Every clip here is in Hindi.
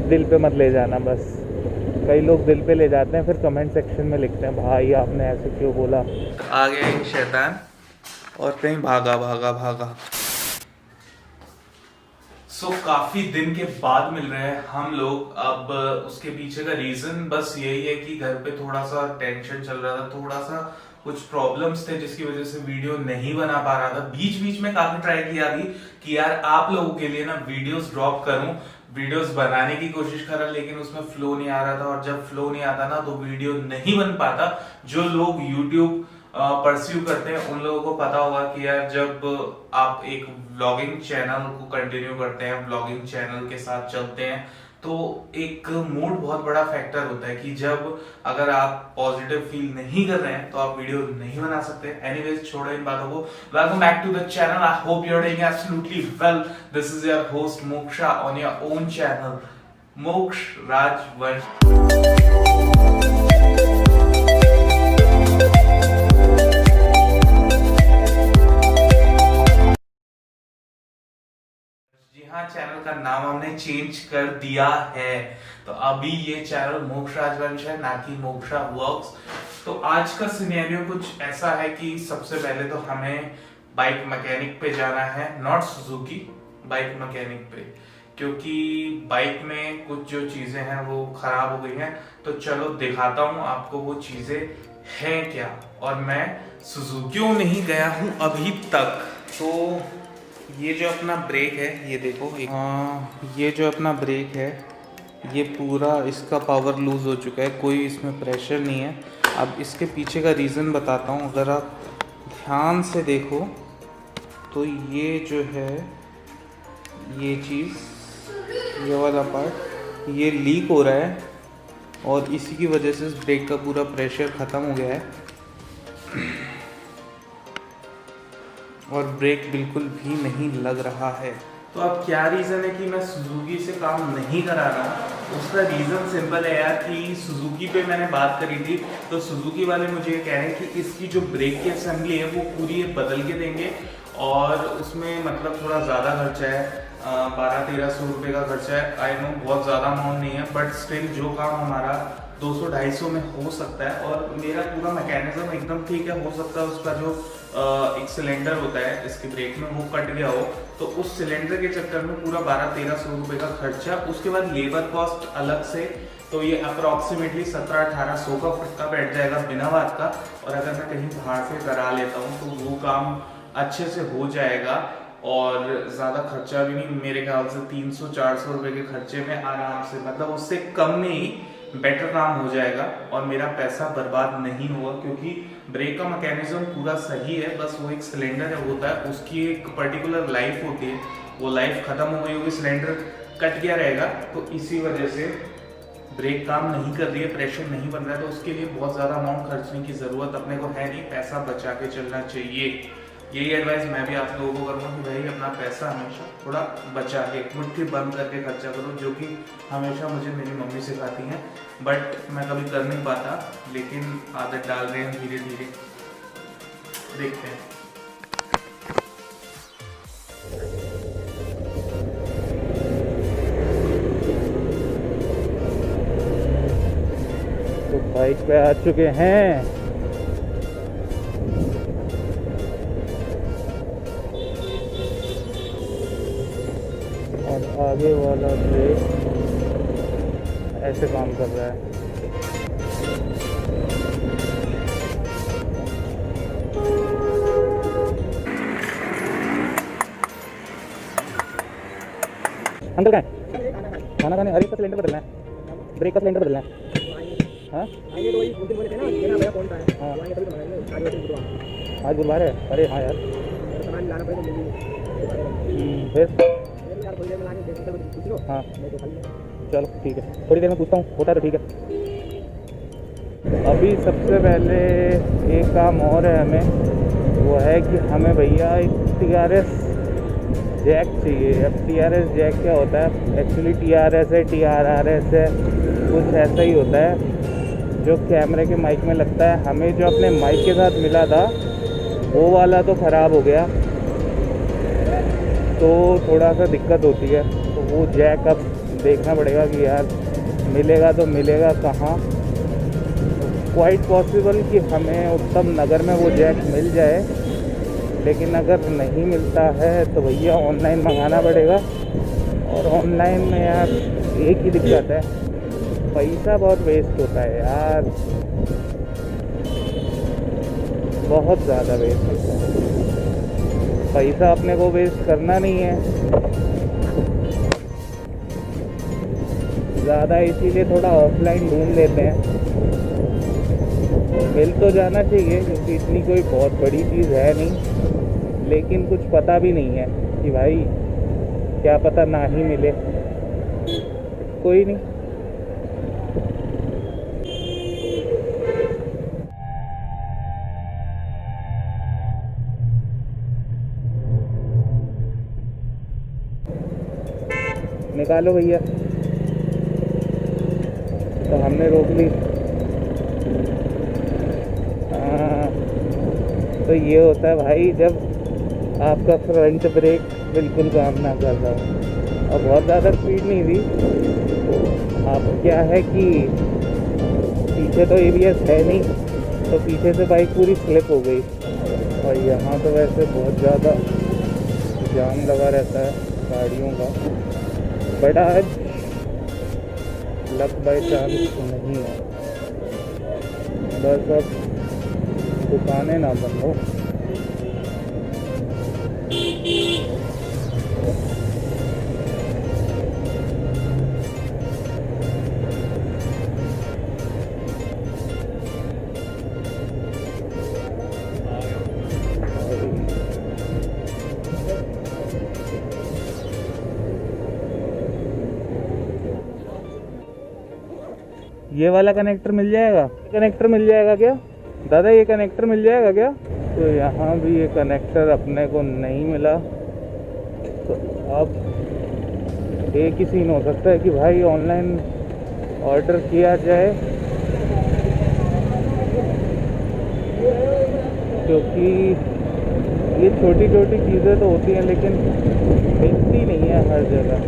दिल पे मत ले जाना बस। कई लोग दिल पे ले जाते हैं, फिर कमेंट सेक्शन में लिखते हैं भाई आपने ऐसे क्यों बोला। आ गया एक शैतान और कहीं भागा भागा भागा। काफी दिन के बाद मिल रहे हैं हम लोग। अब उसके पीछे का रीजन बस यही है कि घर पे थोड़ा सा टेंशन चल रहा था, थोड़ा सा कुछ प्रॉब्लम्स थे जिसकी वजह से वीडियो नहीं बना पा रहा था। बीच बीच में काफी ट्राई किया भी कि यार आप लोगों के लिए ना वीडियोस ड्रॉप करूं, वीडियोस बनाने की कोशिश करा, लेकिन उसमें फ्लो नहीं आ रहा था। और जब फ्लो नहीं आता ना तो वीडियो नहीं बन पाता। जो लोग यूट्यूब परस्यू करते हैं उन लोगों को पता होगा कि यार जब आप एक व्लॉगिंग चैनल को कंटिन्यू करते हैं, व्लॉगिंग चैनल के साथ चलते हैं, तो एक मूड बहुत बड़ा फैक्टर होता है कि जब अगर आप पॉजिटिव फील नहीं कर रहे हैं तो आप वीडियो नहीं बना सकते। एनीवेज छोड़ो इन बातों को। Welcome back to the channel. I hope you are doing absolutely well. This is your host Moksha on your own channel Moksh Rajvansh. हाँ, चैनल का नाम हमने चेंज कर दिया है, तो अभी ये चैनल मोक्ष राजवंश है, ना कि मोक्षा व्लॉग्स। तो आज का सिनेरियो कुछ ऐसा है कि सबसे पहले तो हमें बाइक मैकेनिक पे जाना है, नॉट सुजुकी, बाइक मैकेनिक पे, क्योंकि बाइक में कुछ जो चीजें हैं वो खराब हो गई हैं। तो चलो दिखाता हूँ आपको वो चीजें हैं क्या। और मैं सुजुकी नहीं गया हूँ अभी तक। तो ये जो अपना ब्रेक है, ये देखो, ये जो अपना ब्रेक है ये पूरा इसका पावर लूज हो चुका है, कोई इसमें प्रेशर नहीं है। अब इसके पीछे का रीज़न बताता हूँ। अगर आप ध्यान से देखो तो ये जो है, ये चीज़, ये वाला पार्ट ये लीक हो रहा है और इसी की वजह से इस ब्रेक का पूरा प्रेशर ख़त्म हो गया है और ब्रेक बिल्कुल भी नहीं लग रहा है। तो अब क्या रीज़न है कि मैं सुजुकी से काम नहीं करा रहा हूँ? उसका रीज़न सिंपल है यार कि सुजुकी पे मैंने बात करी थी, तो सुजुकी वाले मुझे ये कह रहे हैं कि इसकी जो ब्रेक की असेंबली है वो पूरी बदल के देंगे और उसमें मतलब थोड़ा ज़्यादा खर्चा है, 1200-1300 रुपये का खर्चा है। आई नो बहुत ज़्यादा अमाउंट नहीं है, बट स्टिल जो काम हमारा 200-250 में हो सकता है। और मेरा पूरा मैकेनिज्म एकदम ठीक है, हो सकता है उसका जो एक सिलेंडर होता है इसकी ब्रेक में वो कट गया हो, तो उस सिलेंडर के चक्कर में पूरा 1200-1300 रुपये का खर्चा, उसके बाद लेबर कॉस्ट अलग से, तो ये अप्रॉक्सीमेटली 1700-1800 का फटका बैठ जाएगा बिना बात का। और अगर मैं कहीं बाहर से करा लेता हूँ तो वो काम अच्छे से हो जाएगा और ज़्यादा खर्चा भी नहीं, मेरे ख्याल से 300-400 रुपये के खर्चे में आराम से, मतलब उससे कम में ही बेटर काम हो जाएगा और मेरा पैसा बर्बाद नहीं हुआ। क्योंकि ब्रेक का मैकेनिज्म पूरा सही है, बस वो एक सिलेंडर होता है, उसकी एक पर्टिकुलर लाइफ होती है, वो लाइफ ख़त्म हो गई होगी, सिलेंडर कट गया रहेगा, तो इसी वजह से ब्रेक काम नहीं कर रही है, प्रेशर नहीं बन रहा है। तो उसके लिए बहुत ज़्यादा अमाउंट खर्चने की ज़रूरत अपने को है नहीं, पैसा बचा के चलना चाहिए। यही एडवाइस मैं भी आप लोगों को करूँगा कि भाई अपना पैसा हमेशा थोड़ा बचा के, मुट्ठी बंद करके खर्चा करो, जो कि हमेशा मुझे मेरी मम्मी सिखाती हैं, बट मैं कभी कर नहीं पाता, लेकिन आदत डाल रहे हैं धीरे धीरे, देखते हैं। तो बाइक पे आ चुके हैं और आगे वाला ब्रेक ऐसे काम कर रहा है। अंकल कहाँ है? खाना खाने? अरे इसका सिलेंडर बदलना है, ब्रेक का सिलेंडर बदलना है। हाँ आज बुधवार है। अरे हाँ यार, फिर हाँ चलो ठीक है, थोड़ी देर में पूछता हूँ, होता है तो ठीक है। अभी सबसे पहले एक काम और है हमें, वो है कि हमें भैया एक TRS जैक चाहिए। अब TRS जैक क्या होता है? एक्चुअली TRS है, TRRS है, कुछ ऐसा ही होता है जो कैमरे के माइक में लगता है। हमें जो अपने माइक के साथ मिला था वो वाला तो ख़राब हो गया, तो थोड़ा सा दिक्कत होती है, तो वो जैक अब देखना पड़ेगा कि यार मिलेगा तो मिलेगा कहाँ। क्वाइट पॉसिबल कि हमें उत्तम नगर में वो जैक मिल जाए, लेकिन अगर नहीं मिलता है तो भैया ऑनलाइन मंगाना पड़ेगा। और ऑनलाइन में यार एक ही दिक्कत है, पैसा बहुत वेस्ट होता है यार, बहुत ज़्यादा वेस्ट होता है। पैसा अपने को वेस्ट करना नहीं है ज़्यादा, इसीलिए थोड़ा ऑफलाइन ढूंढ लेते हैं। मिल तो जाना चाहिए क्योंकि इतनी कोई बहुत बड़ी चीज़ है नहीं, लेकिन कुछ पता भी नहीं है कि भाई क्या पता ना ही मिले। कोई नहीं, निकालो भैया। तो हमने रोक ली। तो ये होता है भाई जब आपका फ्रंट ब्रेक बिल्कुल काम ना कर रहा हो। और बहुत ज़्यादा स्पीड नहीं थी। अब क्या है कि पीछे तो ABS है नहीं, तो पीछे से बाइक पूरी स्लिप हो गई। और यहाँ तो वैसे बहुत ज़्यादा जाम लगा रहता है गाड़ियों का, बट आज लक बाय चांस नहीं है। बस अब दुकानें ना बंद हो। ये वाला कनेक्टर मिल जाएगा? कनेक्टर मिल जाएगा क्या दादा? ये कनेक्टर मिल जाएगा क्या? तो यहाँ भी ये कनेक्टर अपने को नहीं मिला। तो अब एक ही सीन हो सकता है कि भाई ऑनलाइन ऑर्डर किया जाए, क्योंकि ये छोटी छोटी चीज़ें तो होती हैं लेकिन मिलती नहीं है हर जगह।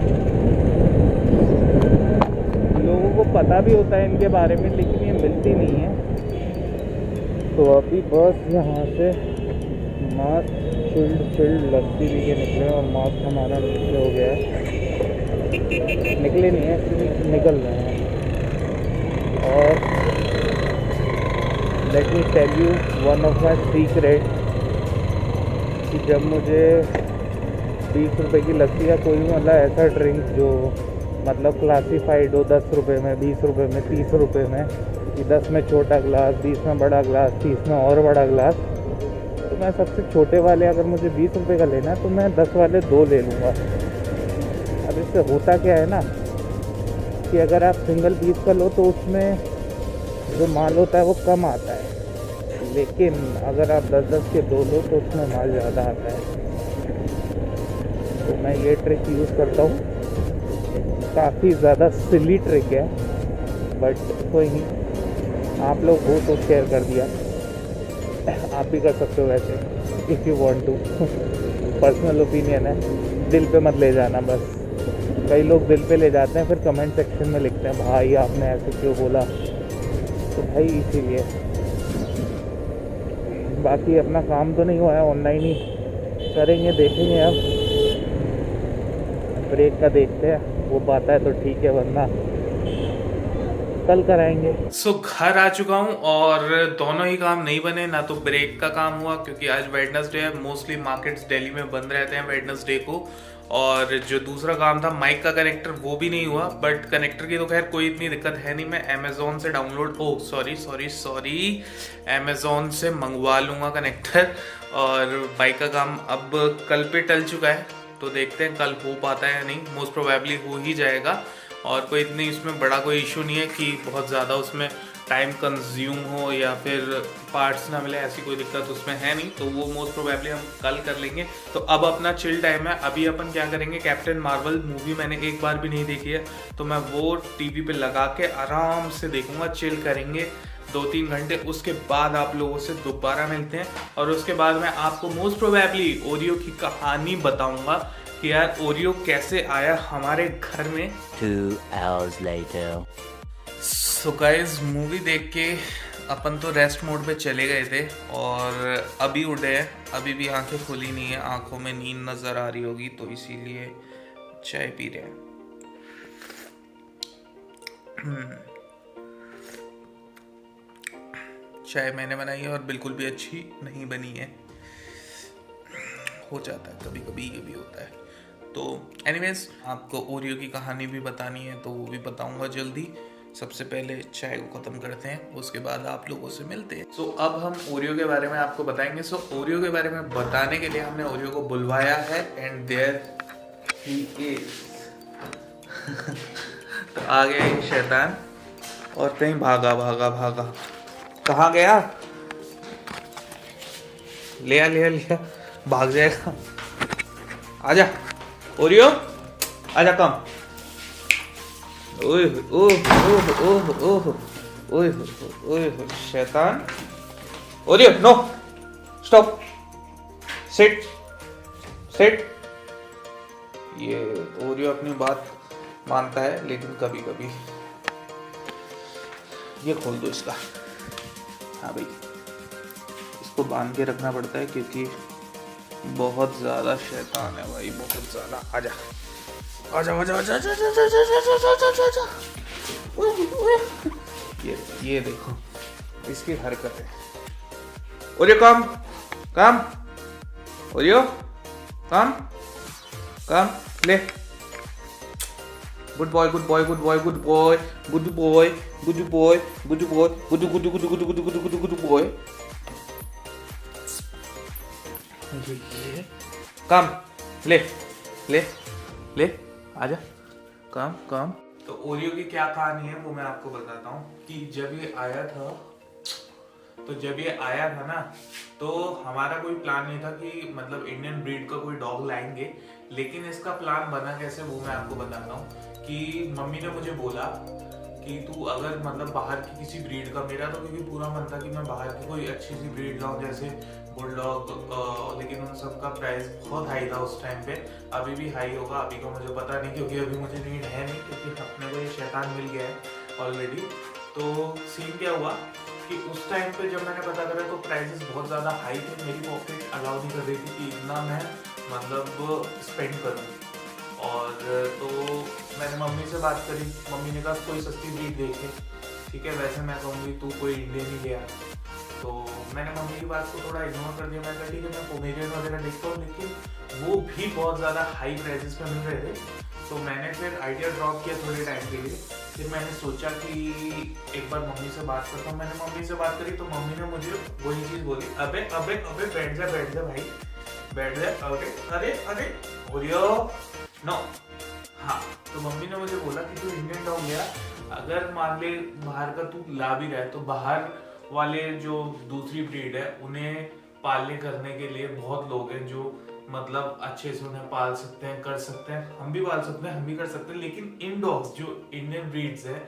लोगों को पता भी होता है इनके बारे में, लेकिन ये मिलती नहीं है। तो अभी बस यहाँ से मास्क चिल्ड लस्सी भी के निकले और मास्क हमारा नीचे हो गया है। निकले नहीं है, निकल रहे हैं। और let me tell you one of my secret, कि जब मुझे 20 रुपये की लस्सी या कोई भी मतलब ऐसा ड्रिंक जो मतलब क्लासीफाइड हो 10 रुपये में, 20 रुपये में, 30 रुपये में, कि 10 में छोटा ग्लास, 20 में बड़ा ग्लास, 30 में और बड़ा ग्लास, तो मैं सबसे छोटे वाले, अगर मुझे 20 रुपये का लेना है तो मैं 10 वाले 2 ले लूँगा। अब इससे होता क्या है ना कि अगर आप सिंगल पीस का लो तो उसमें जो माल होता है वो कम आता है, लेकिन अगर आप 10-10 के 2 लो तो उसमें माल ज़्यादा आता है। तो मैं ये ट्रिक यूज़ करता हूँ। काफ़ी ज़्यादा सिली ट्रिक है, बट कोई नहीं, आप लोग हो तो शेयर कर दिया। आप भी कर सकते हो वैसे, if you want to. Personal opinion है, दिल पे मत ले जाना बस। कई लोग दिल पे ले जाते हैं, फिर कमेंट सेक्शन में लिखते हैं भाई आपने ऐसे क्यों बोला। तो भाई इसीलिए, बाकी अपना काम तो नहीं हुआ है, ऑनलाइन ही करेंगे, देखेंगे। अब ब्रेक का देखते हैं, वो पाता है तो ठीक है, वरना कल कराएंगे। सो घर आ चुका हूँ और दोनों ही काम नहीं बने, ना तो ब्रेक का काम हुआ क्योंकि आज वेडनेसडे है, मोस्टली मार्केट्स दिल्ली में बंद रहते हैं वेडनेसडे को, और जो दूसरा काम था माइक का कनेक्टर वो भी नहीं हुआ। बट कनेक्टर की तो खैर कोई इतनी दिक्कत है नहीं, मैं अमेज़ॉन से डाउनलोड सॉरी अमेज़ॉन से मंगवा लूँगा कनेक्टर। और बाइक का काम अब कल पे टल चुका है, तो देखते हैं कल हो पाता है या नहीं, मोस्ट प्रोबेबली हो ही जाएगा। और कोई इतनी इसमें बड़ा कोई इशू नहीं है कि बहुत ज़्यादा उसमें टाइम कंज्यूम हो या फिर पार्ट्स ना मिले, ऐसी कोई दिक्कत उसमें है नहीं। तो वो मोस्ट प्रोबेबली हम कल कर लेंगे। तो अब अपना चिल टाइम है, अभी अपन क्या करेंगे, कैप्टन मार्वल मूवी मैंने एक बार भी नहीं देखी है, तो मैं वो टीवी पे लगा के आराम से देखूंगा, चिल करेंगे 2-3 घंटे। उसके बाद आप लोगों से दोबारा मिलते हैं और उसके बाद मैं आपको मोस्ट प्रोबेबली ओरियो की कहानी बताऊंगा कि यार ओरियो कैसे आया हमारे घर में। 2 hours later. So guys movie देख के अपन तो रेस्ट मोड पे चले गए थे और अभी उठे हैं, अभी भी आंखें खुली नहीं है, आंखों में नींद नज़र आ रही होगी तो इसीलिए चाय पी रहे हैं। चाय मैंने बनाई है और बिल्कुल भी अच्छी नहीं बनी है, हो जाता है कभी कभी, ये भी होता है। तो एनीवेज आपको ओरियो की कहानी भी बतानी है तो वो भी बताऊंगा जल्दी। सबसे पहले चाय को ख़त्म करते हैं, उसके बाद आप लोगों से मिलते हैं। सो अब हम ओरियो के बारे में आपको बताएंगे। सो ओरियो के बारे में बताने के लिए हमने ओरियो को बुलवाया है एंड देयर ही इज। तो आ गया ये शैतान और कहीं भागा भागा भागा, कहाँ गया? लिया लिया लिया, भाग जाएगा। आजा ओरियो, आजा कम। ओह oh oh oh oh oh oh शैतान। Oreo no, stop, sit sit. ये ओरियो अपनी बात मानता है लेकिन कभी कभी। ये खोल दो इसका। हाँ भाई, इसको बांध के रखना पड़ता है क्योंकि बहुत ज़्यादा शैतान है भाई, बहुत ज़्यादा। आजा आजा आजा आजा आजा आजा आजा आजा आजा। ये देखो इसकी हरकत है। ओरियो कम कम, ओरियो कम कम, ले। Good boy good boy good boy good boy good boy good boy good boy good good good good good good good good boy. ये कम, ले ले ले, आजा कम कम। तो ओरियो की क्या कहानी है वो मैं आपको बताता हूँ कि जब ये आया था ना, तो हमारा कोई प्लान नहीं था कि मतलब इंडियन ब्रीड का कोई डॉग लाएंगे, लेकिन इसका प्लान बना कैसे वो मैं आपको बताता हूँ। कि मम्मी ने मुझे बोला कि तू अगर मतलब बाहर की किसी ब्रीड का, मेरा तो क्योंकि पूरा मन था कि मैं बाहर की कोई अच्छी सी ब्रीड लाऊं जैसे बुलडॉग, लेकिन उन सब का प्राइस बहुत हाई था उस टाइम पे। अभी भी हाई होगा, अभी का मुझे पता नहीं क्योंकि अभी मुझे नीड है नहीं, क्योंकि अपने को ये शैतान मिल गया है ऑलरेडी। तो सीन क्या हुआ कि उस टाइम पे जब मैंने पता करा तो प्राइसेस बहुत ज़्यादा हाई थे, मेरी पॉकेट अलाउ नहीं कर रही थी कि इतना मैं मतलब स्पेंड करूँ। और तो मैंने मम्मी से बात करी, मम्मी ने कहा कोई सस्ती ब्रीड देखे। ठीक है, वैसे मैं कहूँगी तू कोई इंडियन ही गया, तो मैंने मम्मी की बात को थोड़ा इग्नोर कर दिया। मैं कहा ठीक है मैं पोमेरियन वगैरह देखता हूँ, लेकिन वो भी बहुत ज़्यादा हाई प्राइसेस पे मिल रहे थे। तो मैंने फिर आइडिया ड्रॉप किया थोड़े टाइम के लिए। फिर मैंने सोचा कि एक बार मम्मी से बात करता हूँ। मैंने मम्मी से बात करी तो मम्मी ने मुझे वही चीज़ बोली, अबे अबे अबे बैठ जा भाई, बैठ जा। अरे अरे अरे ओरियो नो। हाँ, तो मम्मी ने मुझे बोला कि तू इंडियन डॉग गया, अगर मान ले बाहर का तू ला भी रहा है तो बाहर वाले जो दूसरी ब्रीड है उन्हें पालने करने के लिए बहुत लोग हैं जो मतलब अच्छे से उन्हें पाल सकते हैं, कर सकते हैं। हम भी पाल सकते हैं, हम भी कर सकते हैं, लेकिन इन डॉग्स जो इंडियन ब्रीड्स हैं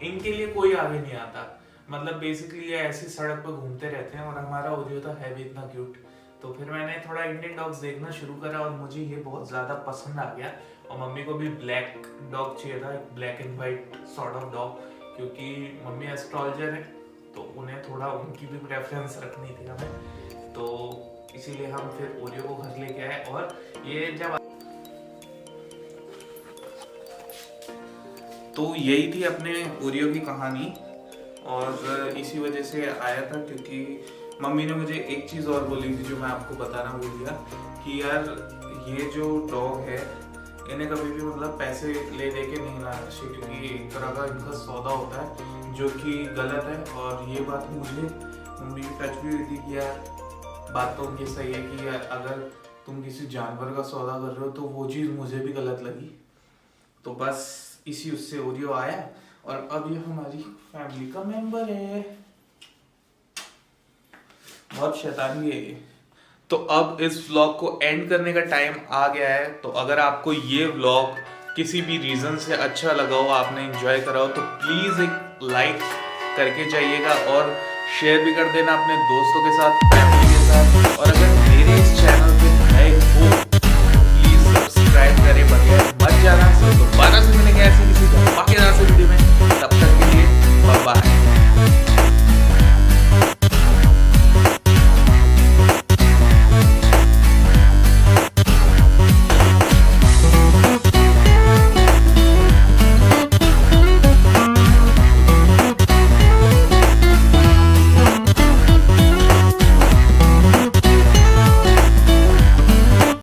इनके लिए कोई आगे नहीं आता। मतलब बेसिकली ये ऐसी सड़क पर घूमते रहते हैं और हमारा ओरियो तो है भी इतना क्यूट। तो फिर मैंने थोड़ा इंडियन डॉग्स देखना शुरू करा और मुझे ये बहुत ज़्यादा पसंद आ गया। और मम्मी को भी ब्लैक डॉग चाहिए था, एक black and white sort of dog, क्योंकि मम्मी एस्ट्रोलॉजर है तो उन्हें थोड़ा उनकी भी प्रेफरेंस रखनी थी हमें। तो इसीलिए हम फिर ओरियो को घर लेके आए। और ये जब तो यही थी अपने ओरियो की कहानी, और इसी वजह से आया था क्योंकि मम्मी ने मुझे एक चीज़ और बोली थी जो मैं आपको बताना भूल गया कि यार ये जो डॉग है इन्हें कभी भी मतलब पैसे ले दे के नहीं लाना चाहिए, क्योंकि एक तरह का इनका सौदा होता है जो कि गलत है। और ये बात मुझे मम्मी की टच भी हुई थी कि यार बात तो उनकी सही है कि यार अगर तुम किसी जानवर का सौदा कर रहे हो तो वो चीज़ मुझे भी गलत लगी। तो बस इसी उससे ओरियो आया और अब ये हमारी फैमिली का मेंबर है। बहुत शैतानी है ये। तो अब इस व्लॉग को एंड करने का टाइम आ गया है। तो अगर आपको ये व्लॉग किसी भी रीज़न से अच्छा लगा हो, आपने एंजॉय करा हो, तो प्लीज़ एक लाइक करके जाइएगा और शेयर भी कर देना अपने दोस्तों के साथ, फैमिली के साथ। और अगर मेरे इस चैनल पे नए हो प्लीज़ सब्सक्राइब करे बगैर बच जाना तो